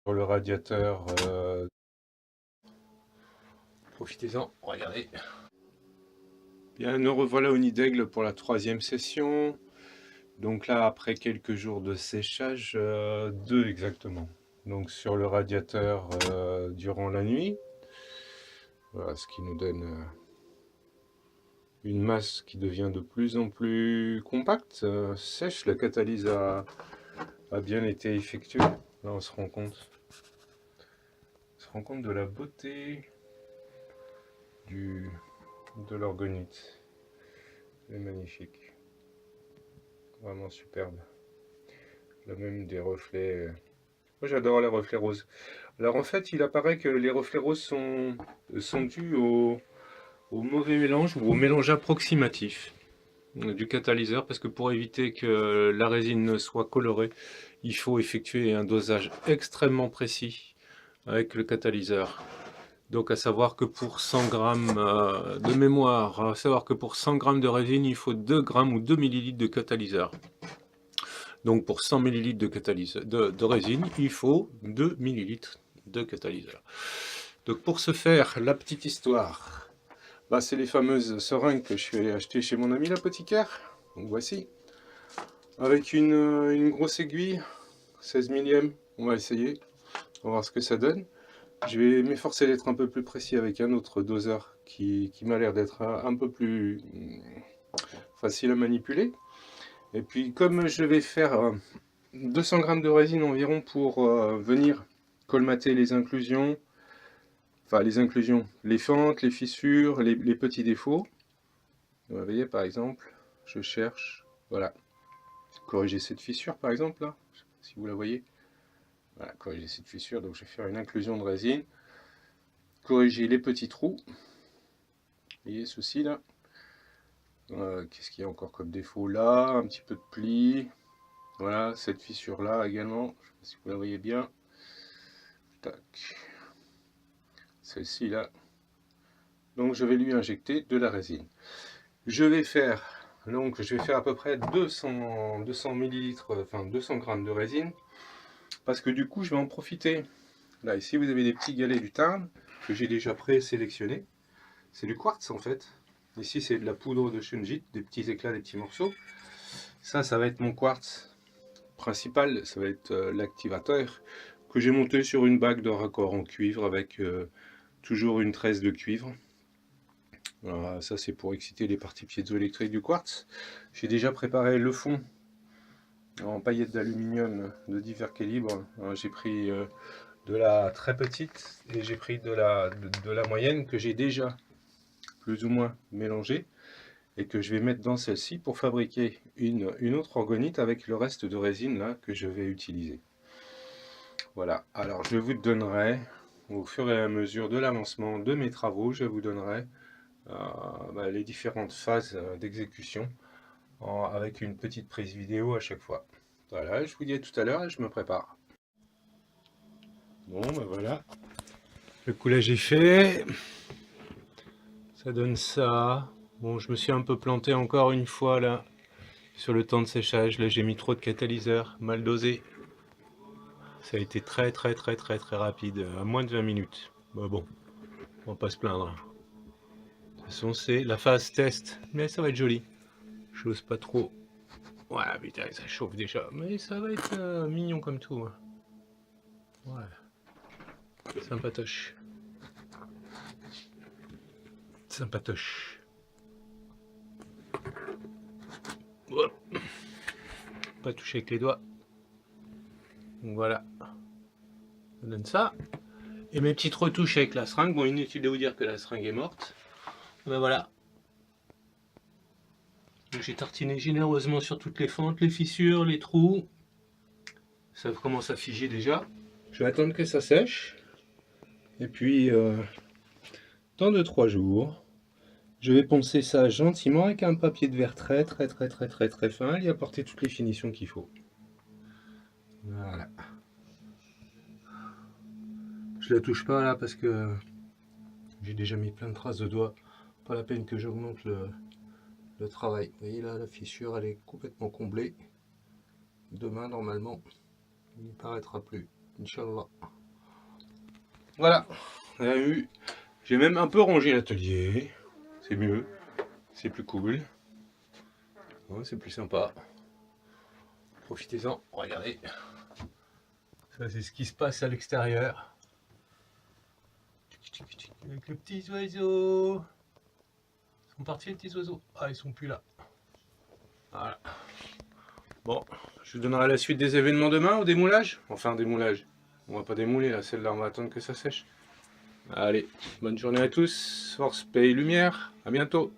sur le radiateur. Profitez-en, regardez. Bien, nous revoilà au nid d'aigle pour la 3e session. Donc là, après quelques jours de séchage, 2 exactement. Donc sur le radiateur durant la nuit. Voilà, ce qui nous donne une masse qui devient de plus en plus compacte, sèche. La catalyse a bien été effectuée. Là, on se rend compte. De la beauté de l'orgonite. C'est magnifique. Vraiment superbe. Là même des reflets. Moi j'adore les reflets roses. Alors en fait, il apparaît que les reflets roses sont dus au mauvais mélange ou au mélange approximatif du catalyseur, parce que pour éviter que la résine ne soit colorée, il faut effectuer un dosage extrêmement précis avec le catalyseur. Donc à savoir que pour 100 grammes de mémoire, à savoir que pour 100 grammes de résine, il faut 2 grammes ou 2 millilitres de catalyseur. Donc pour 100 millilitres de résine, il faut 2 millilitres de catalyseur. Donc pour ce faire, la petite histoire, bah, c'est les fameuses seringues que je suis allé acheter chez mon ami l'apothicaire. Donc voici, avec une grosse aiguille, 16 millième, on va essayer, on va voir ce que ça donne. Je vais m'efforcer d'être un peu plus précis avec un autre doseur qui m'a l'air d'être un peu plus facile à manipuler. Et puis comme je vais faire 200 grammes de résine environ pour venir colmater les inclusions, les fentes, les fissures, les petits défauts. Vous voyez par exemple, je cherche, voilà, corriger cette fissure par exemple là, je sais pas si vous la voyez. Voilà, corriger cette fissure, donc je vais faire une inclusion de résine, corriger les petits trous, vous voyez ceci là. Qu'est-ce qu'il y a encore comme défaut là? Un petit peu de pli, voilà, cette fissure là également, je sais pas si vous la voyez bien. Tac. Celle-ci là. Donc je vais lui injecter de la résine. Je vais faire à peu près 200 millilitres, enfin 200 grammes de résine, parce que du coup je vais en profiter. Là ici vous avez des petits galets du Tarn que j'ai déjà présélectionnés. C'est du quartz en fait. Ici c'est de la poudre de shungite, des petits éclats, des petits morceaux. Ça va être mon quartz principal, ça va être l'activateur que j'ai monté sur une bague de raccord en cuivre avec toujours une tresse de cuivre. Voilà, ça c'est pour exciter les parties piézoélectriques du quartz. J'ai déjà préparé le fond en paillettes d'aluminium de divers calibres. J'ai pris de la très petite et j'ai pris de la moyenne que j'ai déjà plus ou moins mélangée et que je vais mettre dans celle-ci pour fabriquer une autre orgonite avec le reste de résine là que je vais utiliser. Voilà, alors je vous donnerai au fur et à mesure de l'avancement de mes travaux, je vous donnerai les différentes phases d'exécution avec une petite prise vidéo à chaque fois. Voilà, je vous dis à tout à l'heure et je me prépare. Bon, ben voilà, le coulage est fait, ça donne ça. Bon, je me suis un peu planté encore une fois là sur le temps de séchage. Là, j'ai mis trop de catalyseur, mal dosé. Ça a été très rapide, à moins de 20 minutes. Bah bon, on va pas se plaindre. De toute façon, c'est la phase test, mais ça va être joli. J'ose pas trop. Ouais, putain, ça chauffe déjà, mais ça va être mignon comme tout. Hein. Ouais, sympatoche. Sympatoche. Hop. Pas toucher avec les doigts. Donc voilà. Ça donne ça. Et mes petites retouches avec la seringue. Bon, inutile de vous dire que la seringue est morte. Ben voilà. J'ai tartiné généreusement sur toutes les fentes, les fissures, les trous. Ça commence à figer déjà. Je vais attendre que ça sèche. Et puis, dans 2-3 jours, je vais poncer ça gentiment avec un papier de verre très fin et y apporter toutes les finitions qu'il faut. Voilà. Je la touche pas là parce que j'ai déjà mis plein de traces de doigts. Pas la peine que j'augmente le travail. Vous voyez là, la fissure elle est complètement comblée. Demain normalement, il n'y paraîtra plus. Inch'Allah. Voilà, on a eu. J'ai même un peu rangé l'atelier. C'est mieux, c'est plus cool. Ouais, c'est plus sympa. Profitez-en, regardez. Ça, c'est ce qui se passe à l'extérieur. Avec les petits oiseaux. Ils sont partis les petits oiseaux. Ah, ils sont plus là. Voilà. Bon, je vous donnerai la suite des événements demain au démoulage. Enfin, démoulage. On va pas démouler là, celle-là, on va attendre que ça sèche. Allez, bonne journée à tous. Force, paix et lumière. À bientôt.